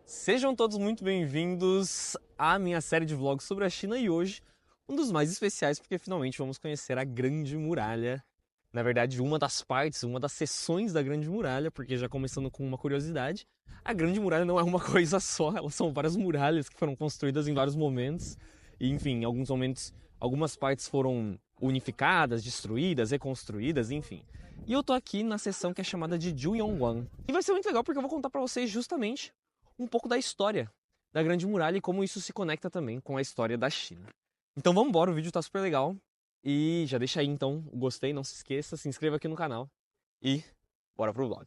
Sejam todos muito bem-vindos à minha série de vlogs sobre a China e hoje um dos mais especiais porque finalmente vamos conhecer a Grande Muralha. Na verdade, uma das partes, uma das seções da Grande Muralha, porque já começando com uma curiosidade, a Grande Muralha não é uma coisa só, elas são várias muralhas que foram construídas em vários momentos e, enfim, em alguns momentos, algumas partes foram unificadas, destruídas, reconstruídas, enfim. E eu tô aqui na seção que é chamada de Juyongguan. E vai ser muito legal porque eu vou contar pra vocês justamente um pouco da história da Grande Muralha e como isso se conecta também com a história da China. Então vamos embora, o vídeo tá super legal. E já deixa aí então o gostei, não se esqueça, se inscreva aqui no canal e bora pro vlog.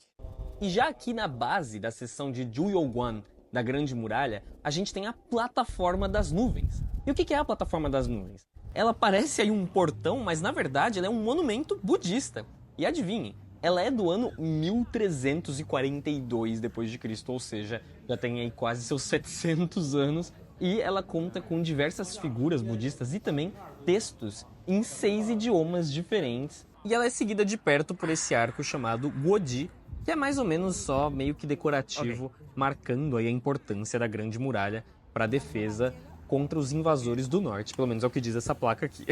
E já aqui na base da seção de Juyongguan da Grande Muralha, a gente tem a plataforma das nuvens. E o que é a plataforma das nuvens? Ela parece aí um portão, mas na verdade ela é um monumento budista. E adivinhem, ela é do ano 1342 depois de Cristo, ou seja, já tem aí quase seus 700 anos, e ela conta com diversas figuras budistas e também textos em 6 idiomas diferentes. E ela é seguida de perto por esse arco chamado Guodi, que é mais ou menos só meio que decorativo, marcando aí a importância da Grande Muralha para a defesa contra os invasores do norte, pelo menos é o que diz essa placa aqui.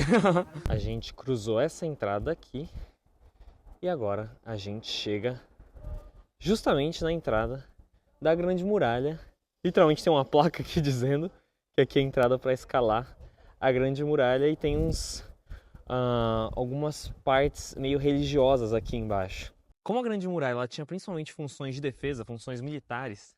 A gente cruzou essa entrada aqui. E agora a gente chega justamente na entrada da Grande Muralha. Literalmente tem uma placa aqui dizendo que aqui é a entrada para escalar a Grande Muralha e tem algumas partes meio religiosas aqui embaixo. Como a Grande Muralha ela tinha principalmente funções de defesa, funções militares,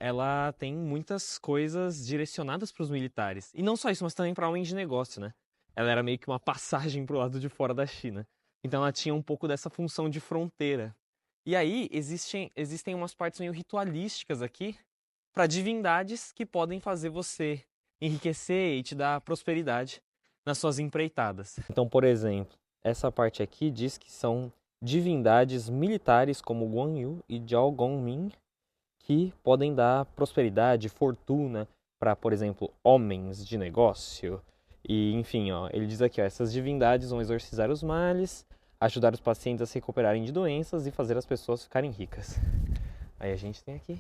ela tem muitas coisas direcionadas para os militares. E não só isso, mas também para homens de negócio, né? Ela era meio que uma passagem para o lado de fora da China. Então ela tinha um pouco dessa função de fronteira. E aí existem umas partes meio ritualísticas aqui para divindades que podem fazer você enriquecer e te dar prosperidade nas suas empreitadas. Então, por exemplo, essa parte aqui diz que são divindades militares como Guan Yu e Zhao Gongming que podem dar prosperidade, fortuna para, por exemplo, homens de negócio. E, enfim, ó, ele diz aqui, ó, essas divindades vão exorcizar os males, ajudar os pacientes a se recuperarem de doenças e fazer as pessoas ficarem ricas. Aí a gente tem aqui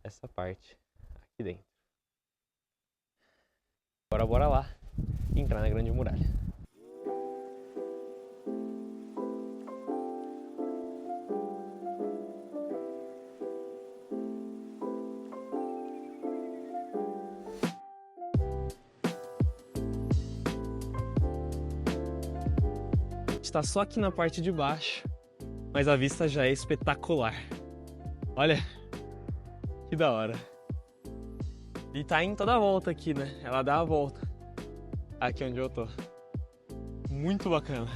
essa parte aqui dentro. Agora bora lá entrar na Grande Muralha. Está só aqui na parte de baixo, mas a vista já é espetacular. Olha, que da hora. E tá em toda a volta aqui, né? Ela dá a volta aqui onde eu tô. Muito bacana.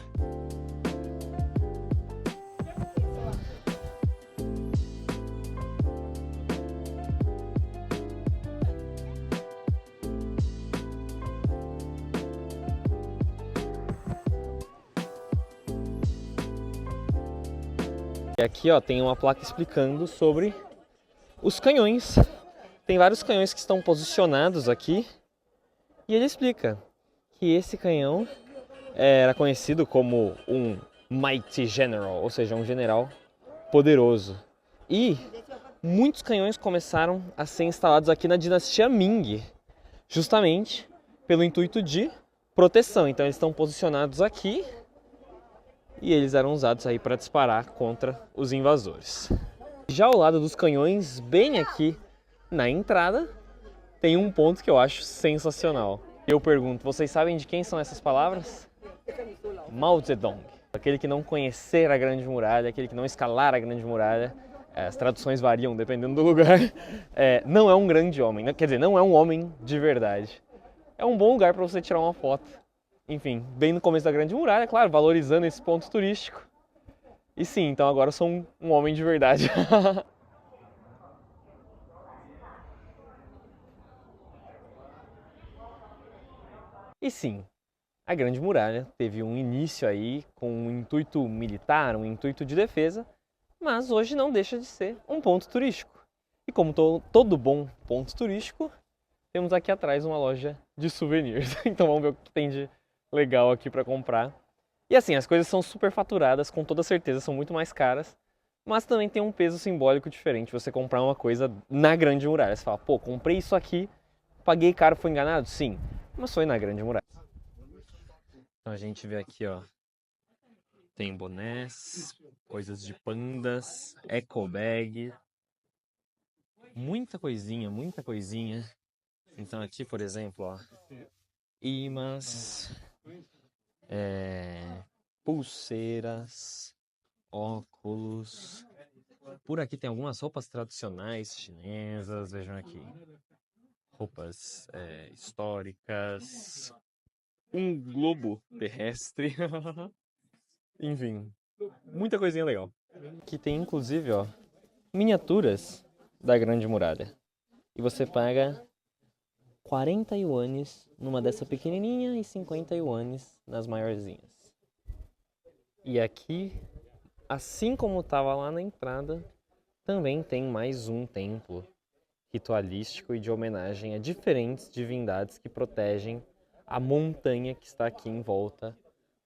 E aqui, ó, tem uma placa explicando sobre os canhões. Tem vários canhões que estão posicionados aqui. E ele explica que esse canhão era conhecido como um Mighty General, ou seja, um general poderoso. E muitos canhões começaram a ser instalados aqui na dinastia Ming, justamente pelo intuito de proteção. Então eles estão posicionados aqui. E eles eram usados aí para disparar contra os invasores. Já ao lado dos canhões, bem aqui na entrada, tem um ponto que eu acho sensacional. Eu pergunto, vocês sabem de quem são essas palavras? Mao Zedong. Aquele que não conhecer a Grande Muralha, aquele que não escalar a Grande Muralha, as traduções variam dependendo do lugar, não é um grande homem, quer dizer, não é um homem de verdade. É um bom lugar para você tirar uma foto. Enfim, bem no começo da Grande Muralha, claro, valorizando esse ponto turístico. E sim, então agora eu sou um homem de verdade. E sim, a Grande Muralha teve um início aí com um intuito militar, um intuito de defesa, mas hoje não deixa de ser um ponto turístico. E como todo bom ponto turístico, temos aqui atrás uma loja de souvenirs. Então vamos ver o que tem de legal aqui para comprar. E assim, as coisas são super faturadas, com toda certeza são muito mais caras mas também tem um peso simbólico diferente você comprar uma coisa na Grande Muralha. Você fala, pô, comprei isso aqui, paguei caro, fui enganado? Sim, mas foi na Grande Muralha. Então a gente vê aqui, ó, tem bonés, coisas de pandas, eco bag, muita coisinha, muita coisinha. Então aqui, por exemplo, ó, imãs, pulseiras, óculos. Por aqui tem algumas roupas tradicionais chinesas, vejam aqui. Roupas históricas, um globo terrestre, enfim, muita coisinha legal. Aqui tem inclusive, ó, miniaturas da Grande Muralha. E você paga 40 yuanes numa dessa pequenininha e 50 yuanes nas maiorzinhas. E aqui, assim como estava lá na entrada, também tem mais um templo ritualístico e de homenagem a diferentes divindades que protegem a montanha que está aqui em volta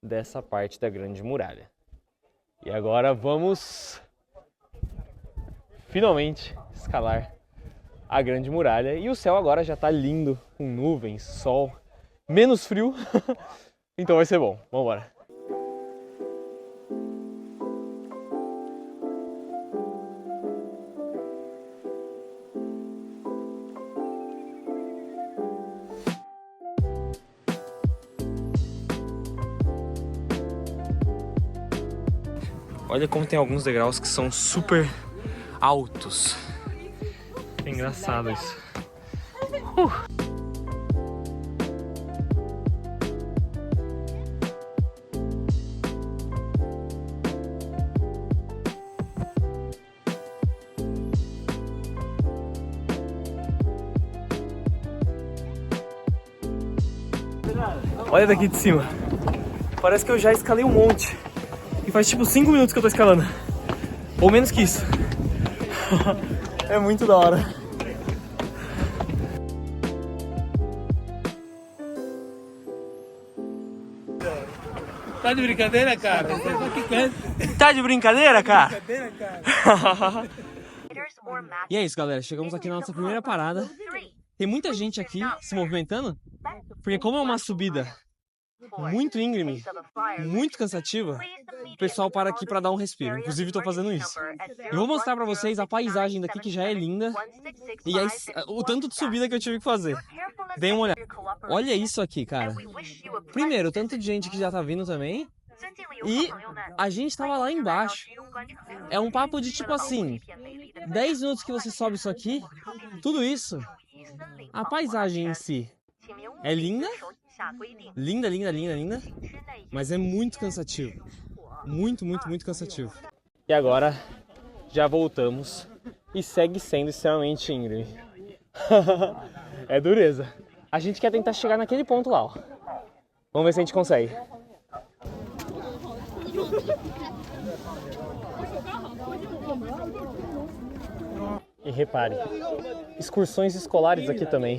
dessa parte da Grande Muralha. E agora vamos finalmente escalar a Grande Muralha. E o céu agora já está lindo, com nuvens, sol, menos frio, então vai ser bom. Vamos embora. Olha como tem alguns degraus que são super altos. É engraçado isso. Olha daqui de cima. Parece que eu já escalei um monte. E faz tipo 5 minutos que eu tô escalando. Ou menos que isso. É muito da hora. Tá de brincadeira, cara? Tá de brincadeira, cara? E é isso, galera. Chegamos aqui na nossa primeira parada. Tem muita gente aqui se movimentando, porque como é uma subida muito íngreme, muito cansativa, o pessoal para aqui para dar um respiro. Inclusive estou fazendo isso. Eu vou mostrar para vocês a paisagem daqui, que já é linda, e o tanto de subida que eu tive que fazer. Deem uma olhada. Olha isso aqui, cara. Primeiro, o tanto de gente que já tá vindo também, e a gente tava lá embaixo. É um papo de tipo assim, 10 minutos que você sobe isso aqui, tudo isso, a paisagem em si é linda, linda, linda, linda, linda, mas é muito cansativo. Muito, muito, muito cansativo. E agora já voltamos e segue sendo extremamente íngreme. É dureza. A gente quer tentar chegar naquele ponto lá, ó. Vamos ver se a gente consegue. E repare, excursões escolares aqui também,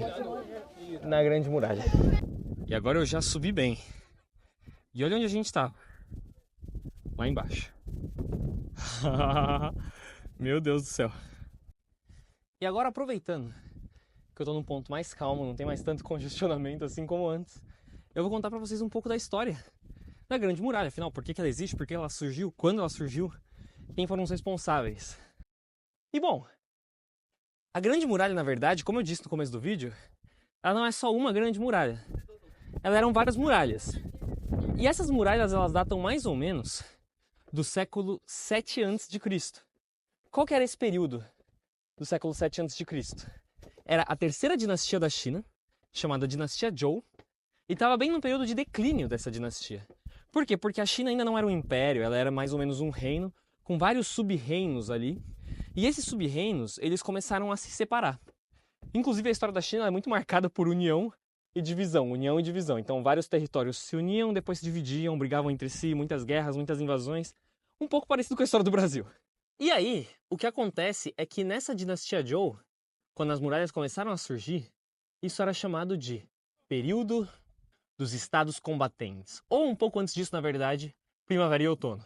na Grande Muralha. E agora eu já subi bem. E olha onde a gente tá. Lá embaixo. Meu Deus do céu. E agora, aproveitando que eu tô num ponto mais calmo, não tem mais tanto congestionamento assim como antes, eu vou contar pra vocês um pouco da história da Grande Muralha. Afinal, por que ela existe, por que ela surgiu, quando ela surgiu, quem foram os responsáveis. E bom, a Grande Muralha, na verdade, como eu disse no começo do vídeo, ela não é só uma grande muralha. Elas eram várias muralhas. E essas muralhas, elas datam mais ou menos do século 7 a.C. Qual que era esse período do século 7 a.C.? Era a terceira dinastia da China, chamada Dinastia Zhou, e estava bem no período de declínio dessa dinastia. Por quê? Porque a China ainda não era um império, ela era mais ou menos um reino, com vários sub-reinos ali. E esses sub-reinos, eles começaram a se separar. Inclusive a história da China é muito marcada por união e divisão, união e divisão. Então vários territórios se uniam, depois se dividiam, brigavam entre si, muitas guerras, muitas invasões. Um pouco parecido com a história do Brasil. E aí, o que acontece é que nessa dinastia Zhou, quando as muralhas começaram a surgir, isso era chamado de período dos estados combatentes. Ou um pouco antes disso, na verdade, primavera e outono.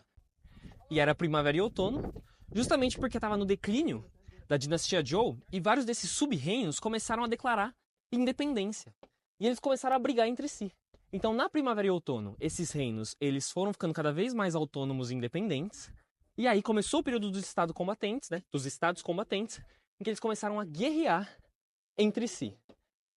E era primavera e outono justamente porque estava no declínio da dinastia Zhou e vários desses sub-reinos começaram a declarar independência. E eles começaram a brigar entre si. Então, na primavera e outono, esses reinos eles foram ficando cada vez mais autônomos e independentes. E aí começou o período dos estados combatentes, né? Dos estados combatentes, em que eles começaram a guerrear entre si.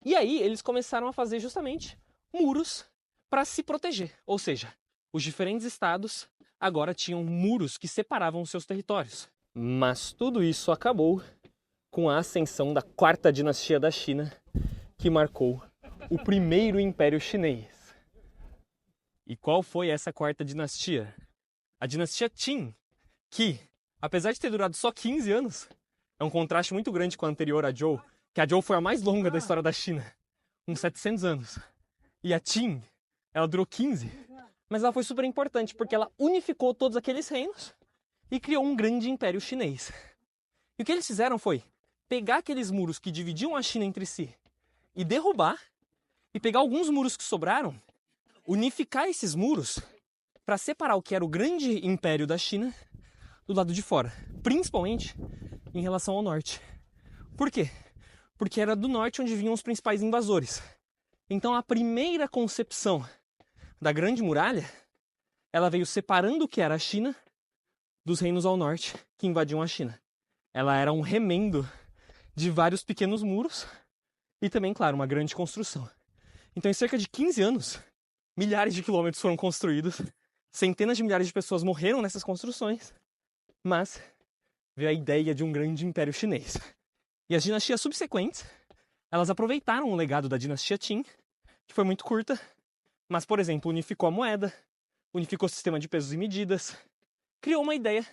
E aí eles começaram a fazer justamente muros para se proteger. Ou seja, os diferentes estados agora tinham muros que separavam os seus territórios. Mas tudo isso acabou com a ascensão da quarta dinastia da China, que marcou o primeiro império chinês. E qual foi essa quarta dinastia? A dinastia Qin, que, apesar de ter durado só 15 anos, é um contraste muito grande com a anterior, a Zhou, que a Zhou foi a mais longa da história da China, uns 700 anos. E a Qin, ela durou 15, mas ela foi super importante porque ela unificou todos aqueles reinos e criou um grande império chinês. E o que eles fizeram foi pegar aqueles muros que dividiam a China entre si e derrubar, e pegar alguns muros que sobraram, unificar esses muros para separar o que era o grande império da China do lado de fora, principalmente em relação ao norte. Por quê? Porque era do norte onde vinham os principais invasores. Então a primeira concepção da Grande Muralha, ela veio separando o que era a China dos reinos ao norte que invadiam a China. Ela era um remendo de vários pequenos muros e também, claro, uma grande construção. Então, em cerca de 15 anos, milhares de quilômetros foram construídos, centenas de milhares de pessoas morreram nessas construções, mas veio a ideia de um grande império chinês. E as dinastias subsequentes, elas aproveitaram o legado da dinastia Qin, que foi muito curta, mas, por exemplo, unificou a moeda, unificou o sistema de pesos e medidas, criou uma ideia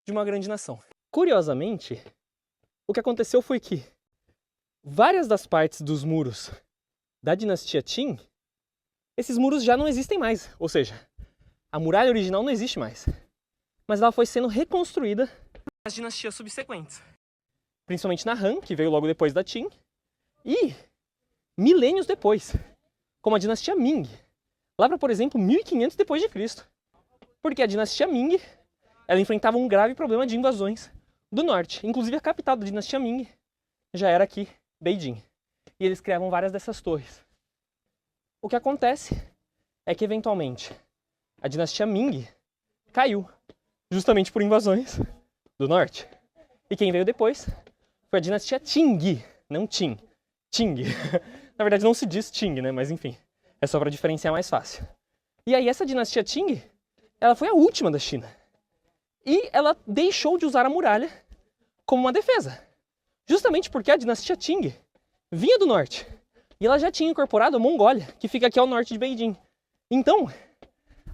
de uma grande nação. Curiosamente, o que aconteceu foi que várias das partes dos muros da dinastia Qin, esses muros já não existem mais. Ou seja, a muralha original não existe mais. Mas ela foi sendo reconstruída nas dinastias subsequentes. Principalmente na Han, que veio logo depois da Qin, e milênios depois, como a dinastia Ming. Lá para, por exemplo, 1500 depois de Cristo. Porque a dinastia Ming, ela enfrentava um grave problema de invasões do norte. Inclusive a capital da dinastia Ming já era aqui, Beijing. E eles criavam várias dessas torres. O que acontece é que, eventualmente, a dinastia Ming caiu, justamente por invasões do norte. E quem veio depois foi a dinastia Qing, não Qin. Qing. Na verdade não se diz Qing, né? Mas enfim, é só para diferenciar mais fácil. E aí essa dinastia Qing, ela foi a última da China. E ela deixou de usar a muralha como uma defesa. Justamente porque a dinastia Qing vinha do norte. E ela já tinha incorporado a Mongólia, que fica aqui ao norte de Beijing. Então,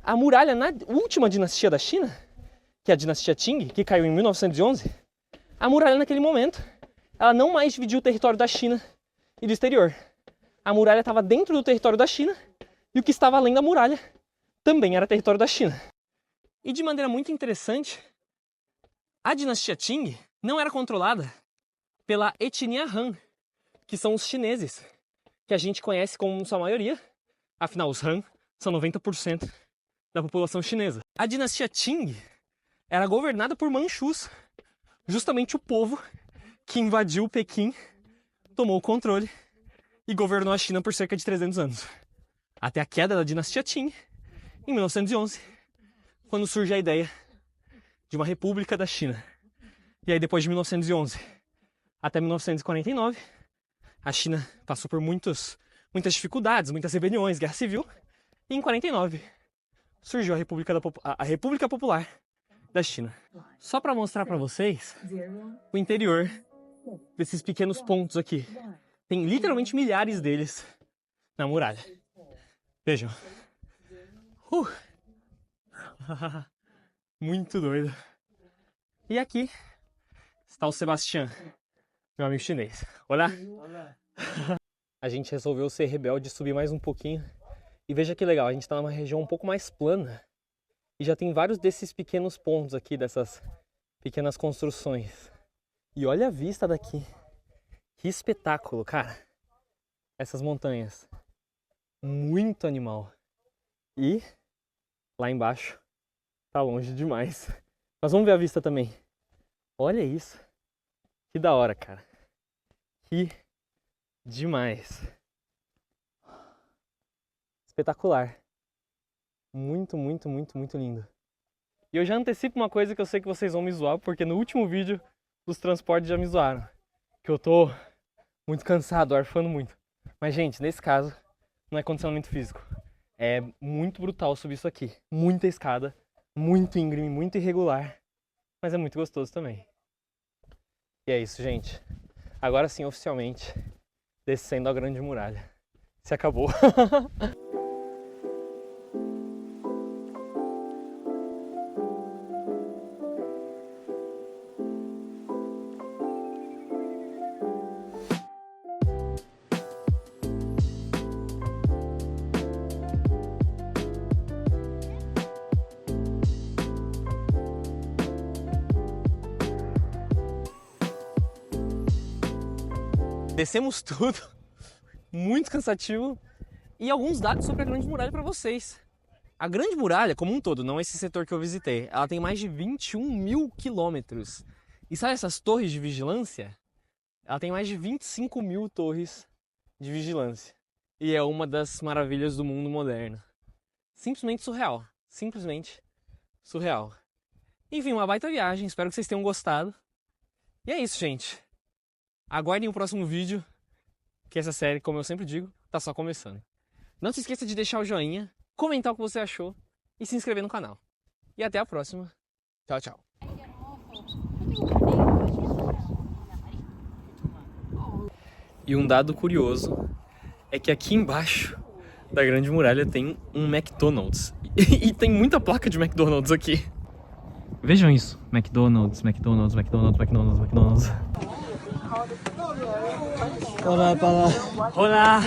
a muralha na última dinastia da China, que é a dinastia Qing, que caiu em 1911, a muralha naquele momento, ela não mais dividiu o território da China e do exterior. A muralha estava dentro do território da China e o que estava além da muralha também era território da China. E de maneira muito interessante, a dinastia Qing não era controlada pela etnia Han, que são os chineses, que a gente conhece como sua maioria. Afinal, os Han são 90% da população chinesa. A dinastia Qing era governada por manchus, justamente o povo que invadiu Pequim, tomou o controle e governou a China por cerca de 300 anos. Até a queda da dinastia Qing, em 1911, quando surge a ideia de uma república da China. E aí, depois de 1911 até 1949, a China passou por muitas dificuldades, muitas rebeliões, guerra civil. E em 49 surgiu a República Popular da China. Só para mostrar para vocês o interior desses pequenos pontos aqui. Tem literalmente milhares deles na muralha. Vejam. Muito doido. E aqui está o Sebastião, meu amigo chinês. Olá. A gente resolveu ser rebelde e subir mais um pouquinho. E veja que legal, a gente está numa região um pouco mais plana. E já tem vários desses pequenos pontos aqui, dessas pequenas construções. E olha a vista daqui. Que espetáculo, cara. Essas montanhas. Muito animal. E lá embaixo tá longe demais. Mas vamos ver a vista também. Olha isso. Que da hora, cara. Que demais. Espetacular. Muito, muito, muito, muito lindo. E eu já antecipo uma coisa que eu sei que vocês vão me zoar, porque no último vídeo os transportes já me zoaram. Que eu tô muito cansado, arfando muito. Mas, gente, nesse caso, não é condicionamento físico. É muito brutal subir isso aqui. Muita escada, muito íngreme, muito irregular. Mas é muito gostoso também. E é isso, gente. Agora sim, oficialmente, descendo a Grande Muralha. Se acabou. Descemos tudo, muito cansativo, e alguns dados sobre a Grande Muralha para vocês. A Grande Muralha, como um todo, não esse setor que eu visitei, ela tem mais de 21 mil quilômetros. E sabe essas torres de vigilância? Ela tem mais de 25 mil torres de vigilância. E é uma das maravilhas do mundo moderno. Simplesmente surreal. Simplesmente surreal. Enfim, uma baita viagem, espero que vocês tenham gostado. E é isso, gente. Aguardem o próximo vídeo, que essa série, como eu sempre digo, tá só começando. Não se esqueça de deixar o joinha, comentar o que você achou e se inscrever no canal. E até a próxima. Tchau, tchau. E um dado curioso é que aqui embaixo da Grande Muralha tem um McDonald's. E tem muita placa de McDonald's aqui. Vejam isso. McDonald's, McDonald's, McDonald's, McDonald's, McDonald's. Olá, olá. Olá.